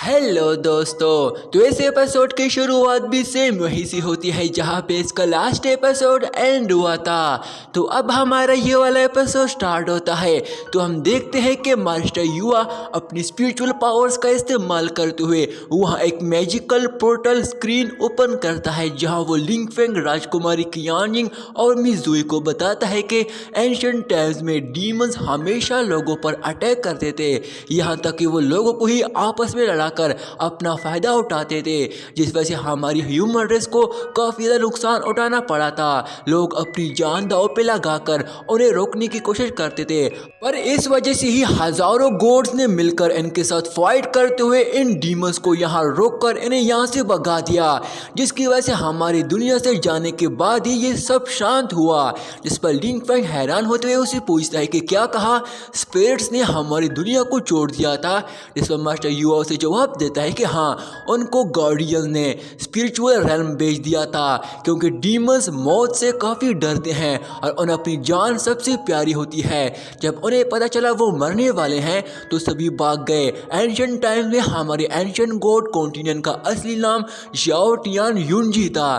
Hello दोस्तों, तो इस एपिसोड की शुरुआत भी सेम वही सी होती है जहाँ पे इसका लास्ट एपिसोड एंड हुआ था। तो अब हमारा ये वाला एपिसोड स्टार्ट होता है। तो हम देखते हैं कि मास्टर युआ अपनी स्पिरिचुअल पावर्स का इस्तेमाल करते हुए वहाँ एक मैजिकल पोर्टल स्क्रीन ओपन करता है जहाँ वो लिंग फेंग, राजकुमारी कियानिंग और मिजुई को बताता है कि एंशिएंट टाइम्स में डीमंस हमेशा लोगों पर अटैक करते थे, यहाँ तक कि वो लोगों को ही आपस में लड़ा कर अपना फायदा उठाते थे, जिस वजह से हमारी ह्यूमन रेस को काफी ज्यादा नुकसान उठाना पड़ा था। लोग अपनी जान दांव पे लगाकर उन्हें रोकने की कोशिश करते थे, पर इस वजह से ही हजारों गॉड्स ने मिलकर इनके साथ फाइट करते हुए इन डीमंस को यहाँ रोककर इन्हें यहाँ से भगा दिया, जिसकी वजह से हमारी दुनिया से जाने के बाद ही ये सब शांत हुआ। जिस पर लिंग फेंग हैरान होते हुए उसे पूछता है कि क्या कहा, स्पिरिट्स ने हमारी दुनिया को छोड़ दिया था। जिस पर मास्टर युआ उसे जवाब देता है कि हाँ, उनको गार्डियन ने स्पिरिचुअल रेल्म भेज दिया था, क्योंकि डीमंस मौत से काफ़ी डरते हैं और उन्हें अपनी जान सबसे प्यारी होती है। जब उन्हें पता चला वो मरने वाले हैं तो सभी भाग गए। एंशिएंट टाइम में हमारे एंशिएंट गॉड कॉन्टिनेंट का असली नाम ज़ाओ टियान युनजी था।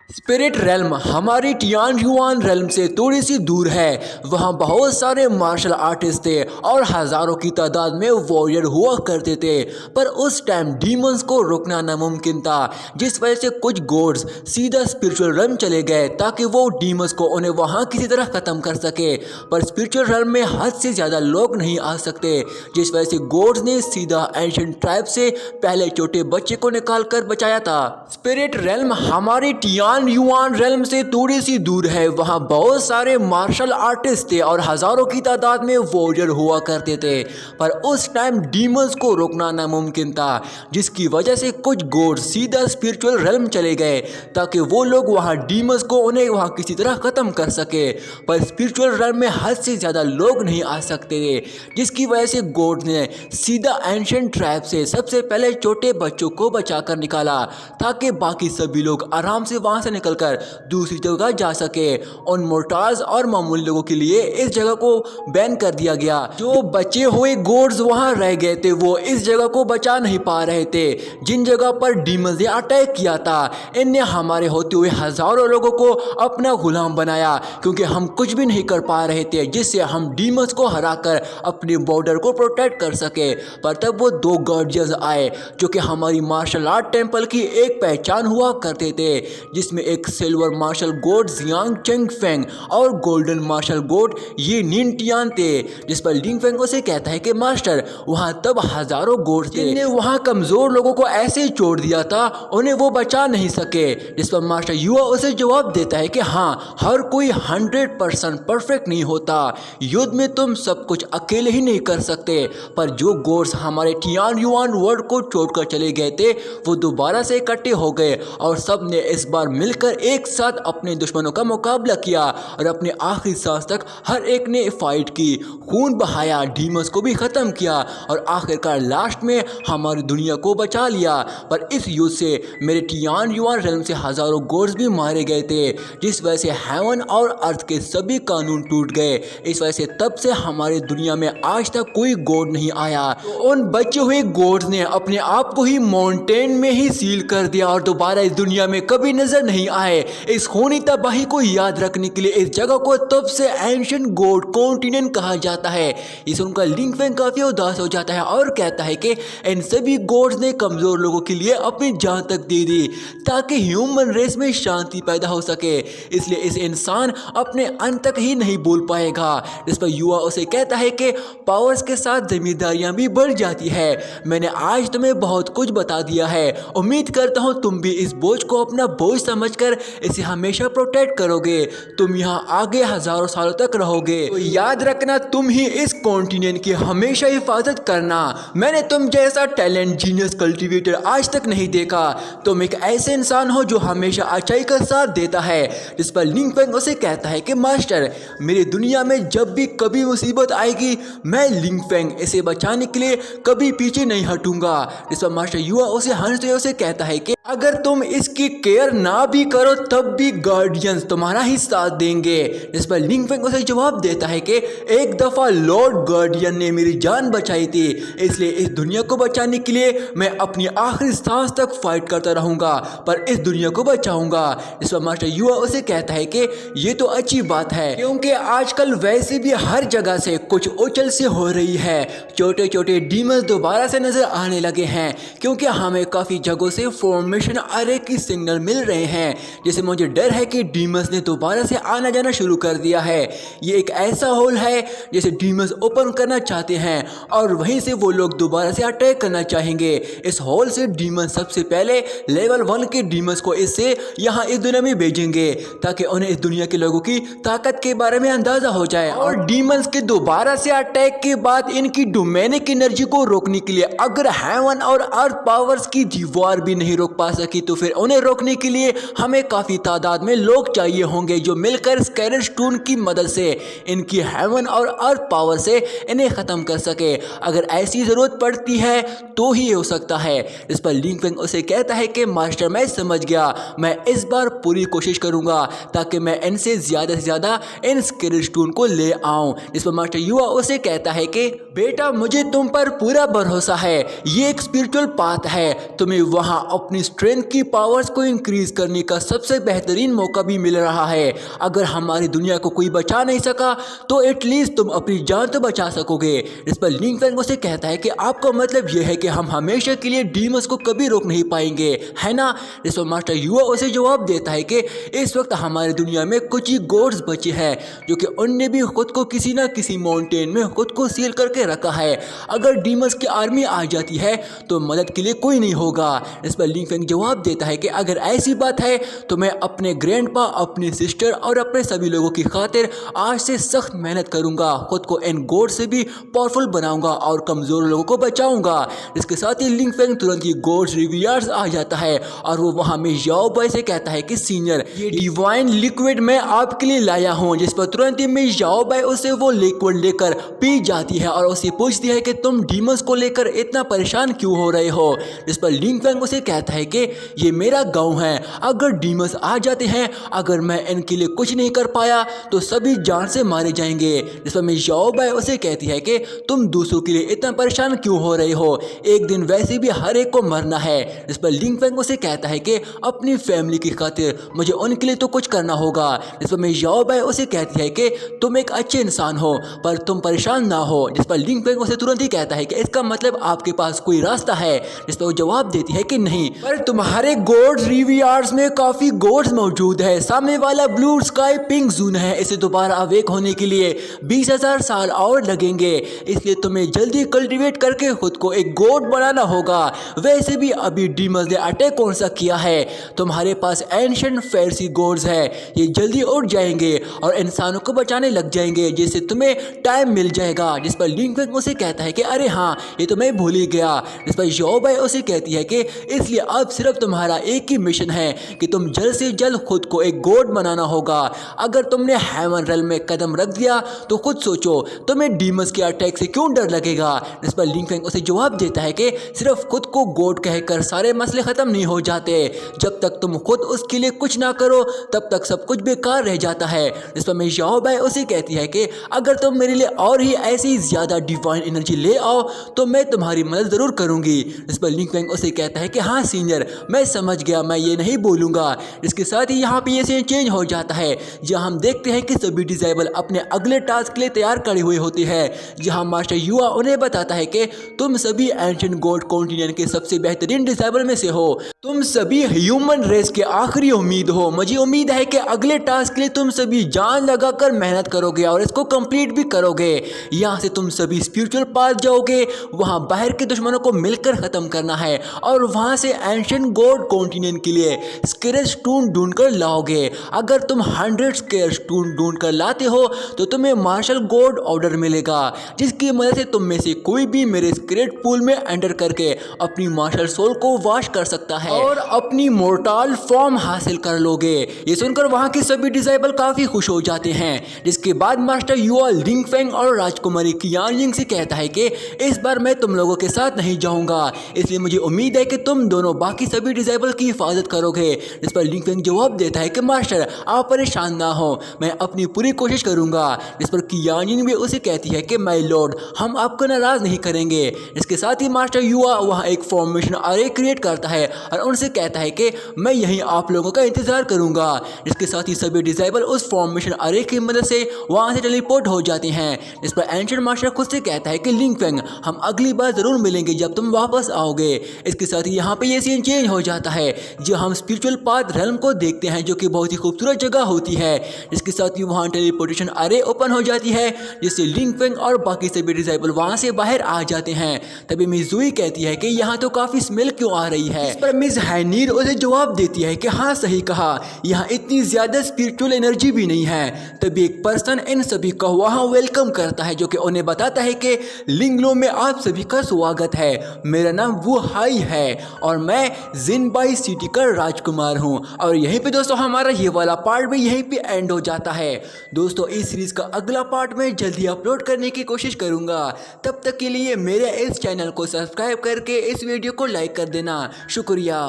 स्पिरिट रेल्म हमारी टियान युआन रेल्म से थोड़ी सी दूर है। वहाँ बहुत सारे मार्शल आर्टिस्ट थे और हजारों की तादाद में वॉरियर हुआ करते थे, पर उस टाइम डीमंस को रोकना नामुमकिन था, जिस वजह से कुछ गॉड्स सीधा स्पिरिचुअल रेल्म चले गए ताकि वो डीमंस को उन्हें वहाँ किसी तरह खत्म कर सके। पर स्पिरिचुअल रेल्म में हद से ज़्यादा लोग नहीं आ सकते, जिस वजह से गॉड्स ने सीधा एंशिएंट ट्राइब से पहले छोटे बच्चे को निकाल कर बचाया था। स्पिरिट रेल्म हमारी टियान युआन रेल्म से थोड़ी सी दूर है। वहाँ बहुत सारे मार्शल आर्टिस्ट थे और हजारों की तादाद में वॉरियर हुआ करते थे, पर उस टाइम डीमंस को रोकना नामुमकिन था, जिसकी वजह से कुछ गॉड्स सीधा स्पिरिचुअल रेल्म चले गए ताकि वो लोग वहाँ डीमंस को उन्हें वहाँ किसी तरह खत्म कर सके। पर स्पिरिचुअल रेल्म में हद से ज़्यादा लोग नहीं आ सकते थे, जिसकी वजह से गॉड्स ने सीधा एंशिएंट ट्राइब से सबसे पहले छोटे बच्चों को बचाकर निकाला ताकि बाकी सभी लोग आराम से वहाँ से निकलकर दूसरी जगह जा सके। उन मोर्टार्स और मामूली लोगों के लिए इस जगह को बैन कर दिया गया। जो बचे हुए गॉड्स वहां रह गए थे वो इस जगह को बचा नहीं पा रहे थे, जिन जगह पर डीमंस ने अटैक किया था। इनने हमारे होते हुए हजारों लोगों को अपना गुलाम बनाया, क्योंकि हम कुछ भी नहीं कर पा रहे थे जिससे हम डीमंस को हराकर अपने बॉर्डर को प्रोटेक्ट कर सके। पर तब वो दो गार्डियंस आए जो कि हमारी मार्शल आर्ट टेंपल की एक पहचान हुआ करते थे, जिसमें एक silver marshal god Jiang Cheng Feng और golden marshal god Ye Nin Tian थे। जिस पर लिंग फेंग उसे कहता है कि मास्टर, वहां तब हजारों गॉड थे जिन्हें वहां कमजोर लोगों को ऐसे ही छोड़ दिया था, उन्हें वो बचा नहीं सके। जिस पर मास्टर युआ उसे जवाब देता है कि हाँ, हर कोई 100% परफेक्ट नहीं होता, युद्ध में तुम सब कुछ अकेले ही नहीं कर सकते। पर जो गॉड्स हमारे टियान युआन वर्ल्ड को छोड़कर चले गए थे वो दोबारा से इकट्ठे हो गए और सब ने इस बार मिलकर एक साथ अपने दुश्मनों का मुकाबला किया और अपने आखिरी सांस तक हर एक ने फाइट की, खून बहाया, डीमंस को भी खत्म किया और आखिरकार लास्ट में हमारी दुनिया को बचा लिया। पर इस युद्ध से मेरे टियान युआन रेल्म से हजारों गॉड्स भी मारे गए थे, जिस वजह से हेवन और अर्थ के सभी कानून टूट गए। इस वजह से तब से हमारी दुनिया में आज तक कोई गॉड नहीं आया। तो उन बचे हुए गॉड्स ने अपने आप को ही माउंटेन में ही सील कर दिया और दोबारा इस दुनिया में कभी नजर नहीं आए। इस खूनी तबाही को याद रखने के लिए इस जगह को तब से एंशिएंट गॉड कॉन्टिनेंट कहा जाता है। इस उनका लिंग फेंग काफी उदास हो जाता है और कहता है कि इन सभी गॉड्स ने कमजोर लोगों के लिए अपनी जान तक दे दी ताकि ह्यूमन रेस में शांति पैदा हो सके, इसलिए इस इंसान अपने अंत तक ही नहीं बोल पाएगा। जिस पर युवा उसे कहता है कि पावर्स के साथ जिम्मेदारियां भी बढ़ जाती है। मैंने आज तुम्हें बहुत कुछ बता दिया है, उम्मीद करता हूँ तुम भी इस बोझ को अपना बोझ समझकर इसे हमेशा प्रोटेक्ट करोगे। तुम यहाँ आगे हजारों सालों तक रहोगे, तो याद रखना तुम ही इस कॉन्टिनेंट की हमेशा हिफाजत करना। मैंने तुम जैसा टैलेंट, जीनियस, कल्टीवेटर आज तक नहीं देखा। तुम एक ऐसे इंसान हो जो हमेशा अच्छाई का साथ देता है। जिस पर लिंग फेंग उसे कहता है कि मास्टर, मेरी दुनिया में जब भी कभी मुसीबत आएगी मैं लिंग फेंग इसे बचाने के लिए कभी पीछे नहीं हटूंगा। जिस पर मास्टर युआ उसे हंसते हुए उसे कहता है कि अगर तुम इसकी केयर ना भी करो तब भी गार्डियंस तुम्हारा ही साथ देंगे। इस पर लिंग फेंग उसे जवाब देता है कि एक दफ़ा लॉर्ड गार्डियन ने मेरी जान बचाई थी, इसलिए इस दुनिया को बचाने के लिए मैं अपनी आखिरी सांस तक फाइट करता रहूँगा, पर इस दुनिया को बचाऊँगा। इस पर मास्टर युआ उसे कहता है कि ये तो अच्छी बात है, क्योंकि आजकल वैसे भी हर जगह से कुछ उछल से हो रही है। छोटे छोटे डीमंस दोबारा से नजर आने लगे हैं, क्योंकि हमें काफ़ी जगहों से फॉर्मेशन अरे की सिग्नल मिल रहे हैं, जिससे मुझे डर है कि डीमंस ने दोबारा से आना जाना शुरू कर दिया है। ये एक ऐसा होल है जिसे डीमंस ओपन करना चाहते हैं और वहीं से वो लोग दोबारा से अटैक करना चाहेंगे। इस होल से डीमंस सबसे पहले लेवल 1 के डीमंस को इससे यहाँ इस दुनिया में भेजेंगे, ताकि उन्हें इस दुनिया के लोगों की ताकत के बारे में अंदाजा हो जाए। और डीमंस के दोबारा से अटैक के बाद इनकी डोमेनिक एनर्जी को रोकने के लिए अगर हेवन और अर्थ पावर्स की दीवार भी नहीं रोक पा सकी, तो फिर उन्हें रोकने के लिए हमें काफी तादाद में लोग चाहिए होंगे जो मिलकर स्केलेटन स्टोन की मदद से इनकी हेवन और अर्थ पावर से इन्हें खत्म कर सके। अगर ऐसी जरूरत पड़ती है तो ही हो सकता है। इस पर लिंग फेंग उसे कहता है कि मास्टर मैं समझ गया, मैं इस बार पूरी कोशिश करूंगा ताकि मैं इनसे ज्यादा से ज्यादा इन स्केलेटन स्टोन को ले आऊं। इस पर मास्टर युआ उसे कहता है कि बेटा मुझे तुम पर पूरा भरोसा है, ये एक स्पिरिचुअल पाथ है, तुम्हें वहां अपनी स्ट्रेंथ की पावर्स को इंक्रीज करने का सबसे बेहतरीन मौका भी मिल रहा है। अगर हमारी दुनिया को कोई बचा नहीं सका तो एटलीस्ट तुम अपनी जान तो बचा सकोगे। इस पर लिंग फेंग उसे कहता है कि आपका मतलब यह है कि हम हमेशा के लिए डीमंस को कभी रोक नहीं पाएंगे, है ना। इस पर मास्टर युआ उसे जवाब देता है कि इस वक्त हमारी दुनिया में कुछ ही गॉड्स बचे हैं जो कि उनने भी खुद को किसी ना किसी माउंटेन में खुद को सील करके रखा है। अगर डीमंस की आर्मी आ जाती है तो मदद के लिए कोई नहीं होगा। इस पर लिंग फेंग जवाब देता है कि अगर ऐसी बात है तो मैं अपने ग्रैंडपा, अपनी सिस्टर और अपने सभी लोगों की खातिर आज से सख्त मेहनत करूंगा, खुद को इन गॉड से भी पावरफुल बनाऊंगा और कमजोर लोगों को बचाऊंगा। इसके साथ ही लिंग फेंग तुरंत ही गॉड्स रिवियर्स आ जाता है और वो वहां में याओ बाई से कहता है कि सीनियर ये डिवाइन लिक्विड मैं आपके लिए लाया हूँ। जिस पर तुरंत ही में याओ बाई उसे वो लिक्विड लेकर पी जाती है और उसे पूछती है कि तुम डीमंस को लेकर इतना परेशान क्यों हो रहे हो। इस पर लिंग फेंग उसे कहता है कि ये मेरा गांव है, अगर डीमंस आ जाते हैं, अगर मैं इनके लिए कुछ नहीं कर पाया तो सभी जान से मारे जाएंगे। इस पर मैं याओ बाई उसे कहती है कि तुम दूसरों के लिए इतना परेशान क्यों हो रहे हो, एक दिन वैसे भी हर एक को मरना है। इस पर लिंग फेंग उसे कहता है कि अपनी फैमिली की खातिर मुझे उनके लिए तो कुछ करना होगा। इस पर मैं याओ बाई उसे कहती है कि तुम एक अच्छे इंसान हो पर तुम परेशान ना हो। जिस पर लिंग फेंग उसे तुरंत ही कहता है कि इसका मतलब आपके पास कोई रास्ता है। इस पर वो जवाब देती है कि नहीं, पर तुम्हारे गॉड्स रिवियर्स में काफी गॉड्स मौजूद है, सामने वाला ब्लू स्काई पिंक जून है, इसे दोबारा अवेक होने के लिए 20,000 साल और लगेंगे, इसलिए तुम्हें जल्दी कल्टीवेट करके खुद को एक गॉड बनाना होगा। वैसे भी अभी डीमंस ने अटैक कौन सा किया है, तुम्हारे पास एंशिएंट फैंसी गॉड्स है, ये जल्दी उठ जाएंगे और इंसानों को बचाने लग जाएंगे, जिससे तुम्हें टाइम मिल जाएगा। जिस पर लिंग फेंग उसे कहता है कि अरे हाँ ये तो मैं भूल ही गया। इस पर याओ बाई उसे कहती है कि इसलिए अब सिर्फ तुम्हारा एक ही मिशन है कि तुम जल्द से जल्द खुद को एक गॉड बनाना होगा। अगर तुमने हेवन रेल्म में कदम रख दिया तो खुद सोचो तुम्हें डीमंस के अटैक से क्यों डर लगेगा। इस पर लिंग फेंग उसे जवाब देता है कि सिर्फ खुद को गॉड कहकर सारे मसले खत्म नहीं हो जाते, जब तक तुम खुद उसके लिए कुछ ना करो तब तक सब कुछ बेकार रह जाता है। इस पर मैं याओ बाई उसे कहती है कि अगर तुम मेरे लिए और ही ऐसी ज्यादा डिवाइन एनर्जी ले आओ तो मैं तुम्हारी मदद जरूर करूंगी। इस पर लिंग फेंग उसे कहता है कि हाँ सीनियर मैं समझ गया, मैं ये नहीं बोलूंगा। इसके साथ ही यहाँ पे ये सीन चेंज हो जाता है, जहाँ हम देखते हैं कि सभी डिसेबल अपने अगले टास्क के लिए तैयार खड़े हुए होते हैं, जहाँ मास्टर युआ उन्हें बताता है कि तुम सभी एंशिएंट गॉड कॉन्टिनेंट के सबसे बेहतरीन डिसेबल में से हो, तुम सभी ह्यूमन रेस के आखिरी उम्मीद हो। मुझे उम्मीद है कि अगले टास्क के लिए तुम सभी जान लगाकर मेहनत करोगे और इसको कंप्लीट भी करोगे। यहाँ से तुम सभी स्पिरिचुअल पाथ जाओगे, वहाँ बाहर के दुश्मनों को मिलकर खत्म करना है और वहाँ से एंशिएंट गॉड कॉन्टिनेंट के लिए स्केलेटन स्टोन ढूंढकर लाओगे। अगर तुम 100 स्केलेटन स्टोन ढूंढकर लाते हो तो तुम्हें मार्शल गॉड ऑर्डर मिलेगा, जिसकी मदद से तुम में से कोई भी मेरे स्केलेटन पूल में एंटर करके अपनी मार्शल सोल को वॉश कर सकता है और अपनी मोर्टल फॉर्म हासिल कर लोगे। ये सुनकर वहाँ के सभी डिसेबल काफी खुश हो जाते हैं। जिसके बाद मास्टर युआ लिंग फेंग और राजकुमारी कियान यिंग से कहता है कि इस बार मैं तुम लोगों के साथ नहीं जाऊंगा, इसलिए मुझे उम्मीद है कि तुम दोनों बाकी सभी डिसेबल की हिफाजत करोगे। इस पर लिंग फेंग जवाब देता है कि मास्टर आप परेशान ना हो, मैं अपनी पूरी कोशिश करूंगा। इस पर कियानिन भी उसे कहती है कि माय लॉर्ड हम आपको नाराज नहीं करेंगे। इसके साथ ही मास्टर युआ वहाँ एक फॉर्मेशन अरे क्रिएट करता है और उनसे कहता है कि मैं यहीं आप लोगों का इंतजार करूंगा। इसके साथ ही सभी डिसेबल उस फॉर्मेशन अरे की मदद से वहाँ से टेलीपोर्ट हो जाते हैं। इस पर एंशिएंट मास्टर खुद से कहता है कि लिंग फेंग हम अगली बार जरूर मिलेंगे जब तुम वापस आओगे। इसके साथ ही यहाँ पे ये सीन चेंज हो जाता है जो हम स्पिरिचुअल पाथ रेल्म को देखते हैं जो कि बहुत ही खूबसूरत जगह होती है। इसके साथ ही वहाँ टेलीपोर्टेशन अरे ओपन हो जाती है जिससे लिंग फेंग और बाकी सभी डिसेबल वहाँ से बाहर आ जाते हैं। तभी मिस जुई कहती है कि यहाँ तो काफी स्मेल क्यों आ रही है। इस पर मिस हाइनीर उसे जवाब देती है कि हाँ सही कहा, यहाँ इतनी ज्यादा स्पिरिचुअल एनर्जी भी नहीं है। तभी एक पर्सन इन सभी को वहाँ वेलकम करता है जो कि उन्हें बताता है कि लिंगलो में आप सभी का स्वागत है। मेरा नाम वो हाई है और मैं जिनबाई सिटी का राजकुमार हूँ। और यहीं पे दोस्तों हमारा ये वाला पार्ट भी यहीं पे एंड हो जाता है। दोस्तों इस सीरीज का अगला पार्ट मैं जल्दी अपलोड करने की कोशिश करूँगा। तब तक के लिए मेरे इस चैनल को सब्सक्राइब करके इस वीडियो को लाइक कर देना। शुक्रिया।